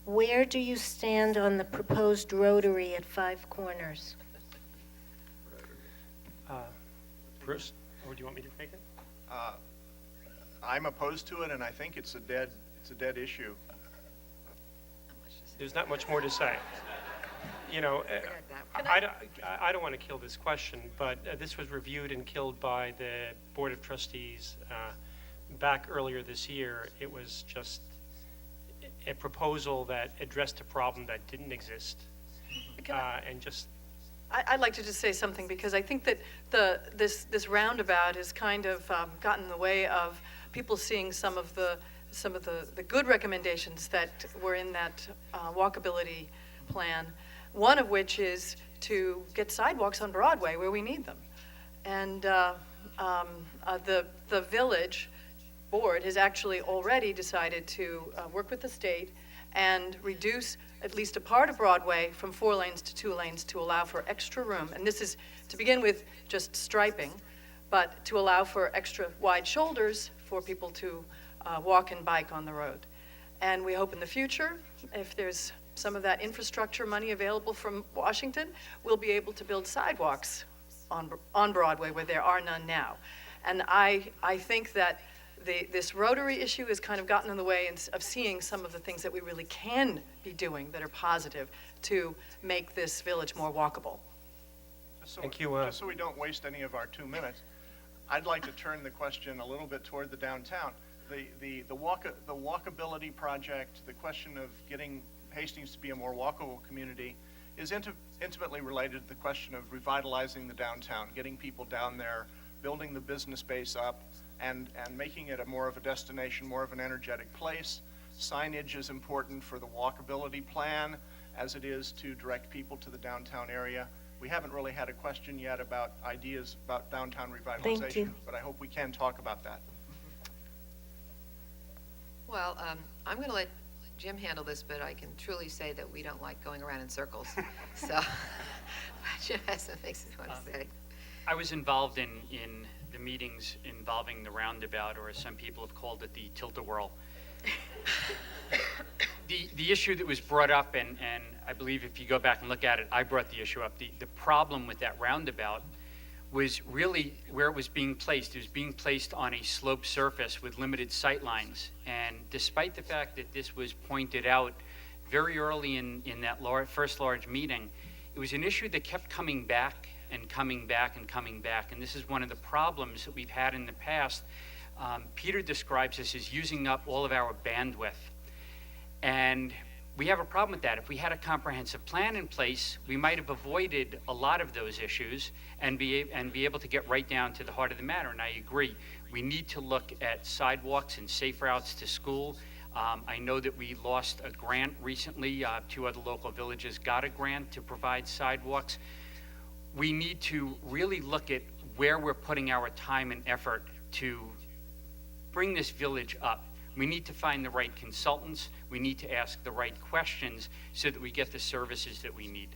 Where do you stand on the proposed rotary at Five Corners? Bruce, or do you want me to take it? I'm opposed to it, and I think it's a dead issue. There's not much more to say. You know, I don't want to kill this question, but this was reviewed and killed by the Board of Trustees back earlier this year. It was just a proposal that addressed a problem that didn't exist. And just... I'd like to just say something, because I think that this roundabout has kind of gotten in the way of people seeing some of the good recommendations that were in that walkability plan. One of which is to get sidewalks on Broadway where we need them, and the village board has actually already decided to work with the state and reduce at least a part of Broadway from 4 lanes to 2 lanes to allow for extra room. And this is to begin with just striping, but to allow for extra wide shoulders for people to walk and bike on the road. And we hope in the future, if there's some of that infrastructure money available from Washington, we'll be able to build sidewalks on Broadway where there are none now. And I think that this rotary issue has kind of gotten in the way of seeing some of the things that we really can be doing that are positive to make this village more walkable. Thank you. Just so we don't waste any of our 2 minutes, I'd like to turn the question a little bit toward the downtown. The walkability project, the question of getting Hastings to be a more walkable community, is intimately related to the question of revitalizing the downtown, getting people down there, building the business base up, and making it more of a destination, more of an energetic place. Signage is important for the walkability plan, as it is to direct people to the downtown area. We haven't really had a question yet about ideas about downtown revitalization. Thank you. But I hope we can talk about that. Well, I'm going to let Jim handle this, but I can truly say that we don't like going around in circles. So Jim has some things he wants to say. I was involved in the meetings involving the roundabout, or as some people have called it, the tilt-a-whirl. The issue that was brought up, and I believe if you go back and look at it, I brought the issue up. The problem with that roundabout was really where it was being placed. It was being placed on a sloped surface with limited sight lines. And despite the fact that this was pointed out very early in that first large meeting, it was an issue that kept coming back and coming back and coming back. And this is one of the problems that we've had in the past. Peter describes this as using up all of our bandwidth. And we have a problem with that. If we had a comprehensive plan in place, we might have avoided a lot of those issues and be able to get right down to the heart of the matter. And I agree, we need to look at sidewalks and safe routes to school. I know that we lost a grant recently. 2 other local villages got a grant to provide sidewalks. We need to really look at where we're putting our time and effort to bring this village up. We need to find the right consultants. We need to ask the right questions so that we get the services that we need.